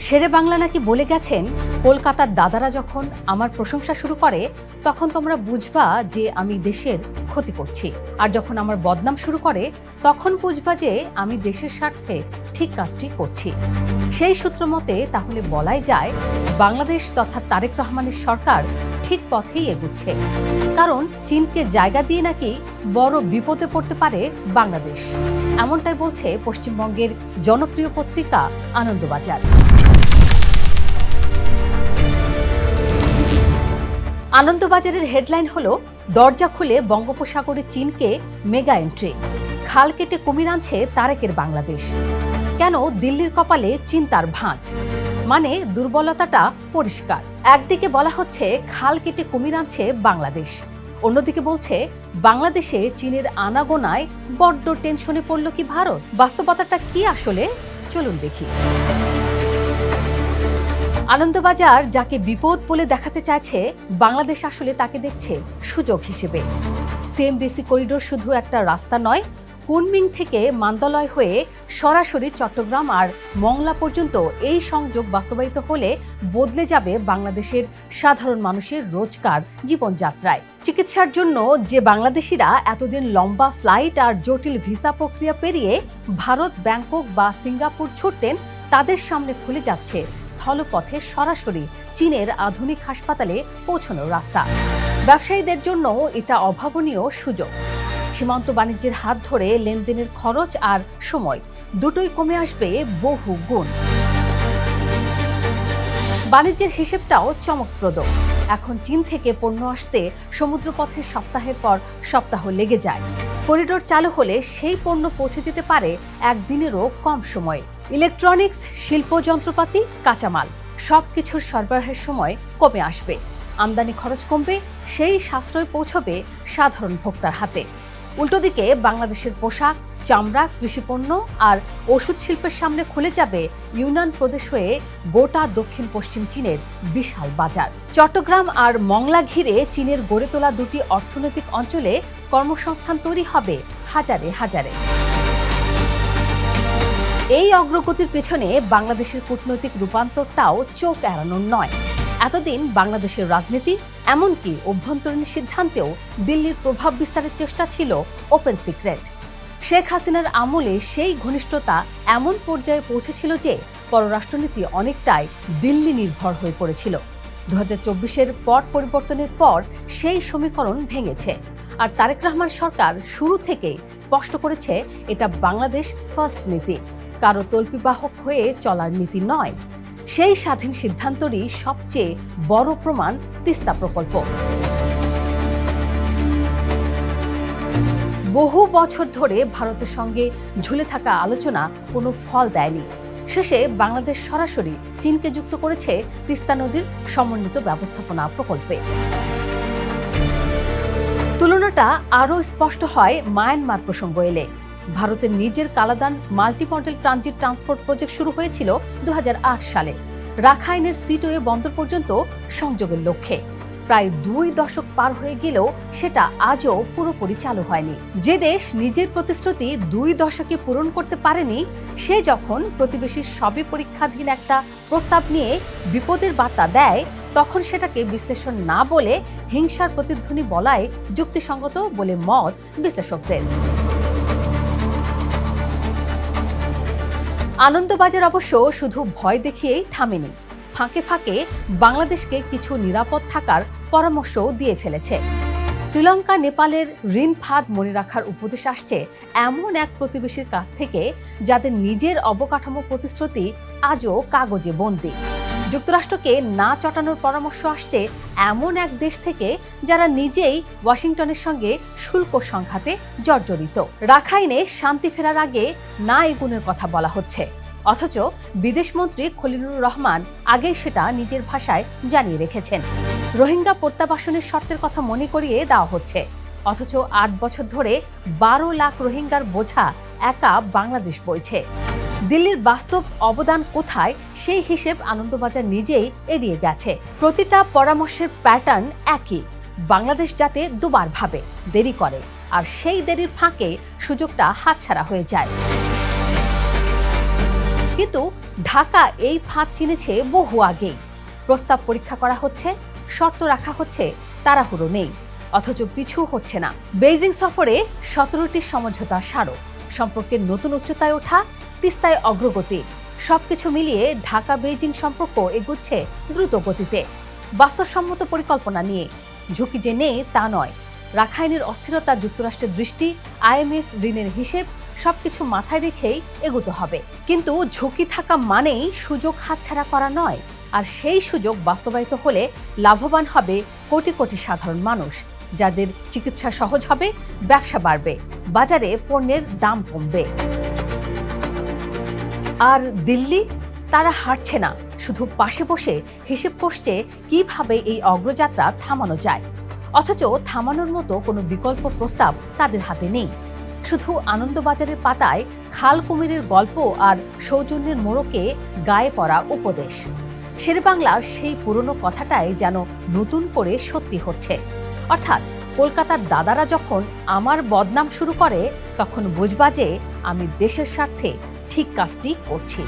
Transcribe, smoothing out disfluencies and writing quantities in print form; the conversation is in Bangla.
শেরে বাংলা নাকি বলে গেছেন, কলকাতার দাদারা যখন আমার প্রশংসা শুরু করে তখন তোমরা বুঝবা যে আমি দেশের ক্ষতি করছি, আর যখন আমার বদনাম শুরু করে তখন বুঝবা যে আমি দেশের স্বার্থে ঠিক কাজটি করছি। সেই সূত্র মতে তাহলে বলাই যায় বাংলাদেশ তথা তারেক রহমানের সরকার ঠিক পথেই এগুচ্ছে, কারণ চীনকে জায়গা দিয়ে নাকি বড় বিপদে পড়তে পারে বাংলাদেশ। এমনটাই বলছে পশ্চিমবঙ্গের জনপ্রিয় পত্রিকা আনন্দবাজার। আনন্দবাজারের হেডলাইন হলো, দরজা খুলে বঙ্গোপসাগরে চীনকে মেগা এন্ট্রি, খাল কেটে কুমির আনছে তারেকের বাংলাদেশ। কেন দিল্লির কপালে চিন্তার ভাঁজ? মানে দুর্বলতাটা পরিষ্কার। একদিকে বলা হচ্ছে খাল কেটে কুমির আনছে বাংলাদেশ, অন্যদিকে বলছে বাংলাদেশে চীনের আনাগোনায় বড্ড টেনশনে পড়ল কি ভারত। বাস্তবতাটা কি আসলে? চলুন দেখি। আনন্দবাজার যাকে বিপদ বলে দেখাতে চাইছে, বাংলাদেশ আসলে তাকে দেখছে সুযোগ হিসেবে। সিএমডিসি করিডোর শুধু একটা রাস্তা নয়, কুনমিং থেকে মান্দালয় হয়ে সরাসরি চট্টগ্রাম আর মংলা পর্যন্ত এই সংযোগ বাস্তবায়িত হলে বদলে যাবে বাংলাদেশের সাধারণ মানুষের রোজকার জীবনযাত্রায়। চিকিৎসার জন্য যে বাংলাদেশিরা এতদিন লম্বা ফ্লাইট আর জটিল ভিসা প্রক্রিয়া পেরিয়ে ভারত, ব্যাংকক বা সিঙ্গাপুর ছুটতেন, তাদের সামনে খুলে যাচ্ছে স্থলপথে সরাসরি চীনের আধুনিক হাসপাতালে পৌঁছানোর রাস্তা। ব্যবসায়ীদের জন্য এটা অভাবনীয় সুযোগ। সীমান্ত বাণিজ্যের হাত ধরে লেনদেনের খরচ আর সময় দুটোই কমে আসবে বহু গুণ। বাণিজ্যের হিসেবটাও চমকপ্রদ। এখন চীন থেকে পণ্য আসতে সমুদ্রপথে সপ্তাহের পর সপ্তাহ লেগে যায়। করিডোর চালু হলে সেই পণ্য পৌঁছে যেতে পারে একদিনেরও কম সময়ে। ইলেকট্রনিক্স, শিল্প যন্ত্রপাতি, কাঁচামাল সবকিছুর সরবরাহের সময় কমে আসবে, আমদানি খরচ কমবে, সেই সাশ্রয় পৌঁছবে সাধারণ ভোক্তার হাতে। উল্টোদিকে বাংলাদেশের পোশাক, চামড়া, কৃষিপণ্য আর ওষুধ শিল্পের সামনে খুলে যাবে ইউনান প্রদেশ হয়ে গোটা দক্ষিণ পশ্চিম চীনের বিশাল বাজার। চট্টগ্রাম আর মংলা ঘিরে চীনের গড়ে তোলা দুটি অর্থনৈতিক অঞ্চলে কর্মসংস্থান তৈরি হবে হাজারে হাজারে। এই অগ্রগতির পেছনে বাংলাদেশের কূটনৈতিক রূপান্তরটাও চোখ এড়ানোর নয়। এতদিন বাংলাদেশের রাজনীতি, এমনকি অভ্যন্তরীণ সিদ্ধান্তেও দিল্লির প্রভাব বিস্তারের চেষ্টা ছিল ওপেন সিক্রেট। শেখ হাসিনার আমলে সেই ঘনিষ্ঠতা এমন পর্যায়ে পৌঁছেছিল যে পররাষ্ট্রনীতি অনেকটাই দিল্লি নির্ভর হয়ে পড়েছিল। 2024-এর পট পরিবর্তনের পর সেই সমীকরণ ভেঙেছে, আর তারেক রহমান সরকার শুরু থেকেই স্পষ্ট করেছে এটা বাংলাদেশ ফার্স্ট নীতি, কারো তল্পিবাহক হয়ে চলার নীতি নয়। সেই স্বাধীন সিদ্ধান্তরই সবচেয়ে বড় প্রমাণ তিস্তা প্রকল্প। বহু বছর ধরে ভারতের সঙ্গে ঝুলে থাকা আলোচনা কোনো ফল দেয়নি। শেষে বাংলাদেশ সরাসরি চীনকে যুক্ত করেছে তিস্তা নদীর সমন্বিত ব্যবস্থাপনা প্রকল্পে। তুলনাটা আরও স্পষ্ট হয় মায়ানমার প্রসঙ্গ এলে। ভারতের নিজের Kaladan multi model transit transport project শুরু হয়েছিল 2008 সালে, রাখাইনের সিটওয়ে বন্দর পর্যন্ত সংযোগের লক্ষ্যে। প্রায় 2 দশক পার হয়ে গেলেও সেটা আজও পুরোপুরি চালু হয়নি। যে দেশ নিজের প্রতিশ্রুতি 2 দশকে পূরণ করতে পারেনি, সে যখন প্রতিবেশীর সবই পরীক্ষাধীন একটা প্রস্তাব নিয়ে বিপদের বার্তা দেয়, তখন সেটাকে বিশ্লেষণ না বলে হিংসার প্রতিধ্বনি বলাই যুক্তিসঙ্গত বলে মত বিশ্লেষকদের। আনন্দবাজার অবশ্য শুধু ভয় দেখিয়েই থামেনি, ফাঁকে ফাঁকে বাংলাদেশকে কিছু নিরাপদ থাকার পরামর্শও দিয়ে ফেলেছে। শ্রীলঙ্কা, নেপালের ঋণ ফাঁদ মনে রাখার উপদেশ আসছে এমন এক প্রতিবেশীর কাছ থেকে যাদের নিজের অবকাঠামো প্রতিশ্রুতি আজও কাগজে বন্দী। যুক্তরাষ্ট্রকে না চটানোর পরামর্শ আসছে এমন এক দেশ থেকে যারা নিজেই ওয়াশিংটনের সঙ্গে শুল্ক সংঘাতে জর্জরিত। রাখাইনে শান্তি ফেরার আগে না এগুনের কথা বলা হচ্ছে, অথচ বিদেশমন্ত্রী খলিলুর রহমান আগেই সেটা নিজের ভাষায় জানিয়ে রেখেছেন। রোহিঙ্গা প্রত্যাবাসনের শর্তের কথা মনে করিয়ে দেওয়া হচ্ছে, অথচ 8 বছর ধরে 12 লাখ রোহিঙ্গার বোঝা একা বাংলাদেশ বইছে। দিল্লির বাস্তব অবদান কোথায়, সেই হিসেব আনন্দবাজার নিজেই এড়িয়ে গেছে। প্রতিটা পরামর্শের প্যাটার্ন একই, বাংলাদেশ যাতে দুবার ভাবে, দেরি করে, আর সেই দেরির ফাঁকে সুযোগটা হাতছাড়া হয়ে যায়। কিন্তু ঢাকা এই ফাঁদ চিনেছে বহু আগেই। প্রস্তাব পরীক্ষা করা হচ্ছে, শর্ত রাখা হচ্ছে, তাড়াহুড়ো নেই, অথচ পিছু হচ্ছে না। বেইজিং সফরে 17টি সমঝোতা স্মারক, সম্পর্কের নতুন উচ্চতায় ওঠা, তিস্তায় অগ্রগতি, সবকিছু মিলিয়ে ঢাকা বেইজিং সম্পর্ক এগুচ্ছে দ্রুত গতিতে, বাস্তবসম্মত পরিকল্পনা নিয়ে। ঝুঁকি যে নেই তা নয়, রাখাইনের অস্থিরতা, যুক্তরাষ্ট্রের দৃষ্টি, IMF ঋণের হিসেব সবকিছু মাথায় রেখেই এগোতে হবে। কিন্তু ঝুঁকি থাকা মানেই সুযোগ হাতছাড়া করা নয়, আর সেই সুযোগ বাস্তবায়িত হলে লাভবান হবে কোটি কোটি সাধারণ মানুষ, যাদের চিকিৎসা সহজ হবে, ব্যবসা বাড়বে, বাজারে পণ্যের দাম কমবে। আর দিল্লি, তারা হারছে না, শুধু পাশে বসে হিসেব করছে কিভাবে এই অগ্রযাত্রা থামানো যায়। অথচ থামানোর মতো কোনো বিকল্প প্রস্তাব তাদের হাতে নেই। শুধু আনন্দবাজারের পাতায় খাল কুমিরের গল্প আর সৌজন্যের মোড়কে গায়ে পড়া উপদেশ। শেরেবাংলার সেই পুরনো কথাটাই যেন নতুন করে সত্যি হচ্ছে। অর্থাৎ কলকাতার দাদারা যখন আমার বদনাম শুরু করে, তখন বুঝবা যে আমি দেশের স্বার্থে ঠিক কাজটি করছি।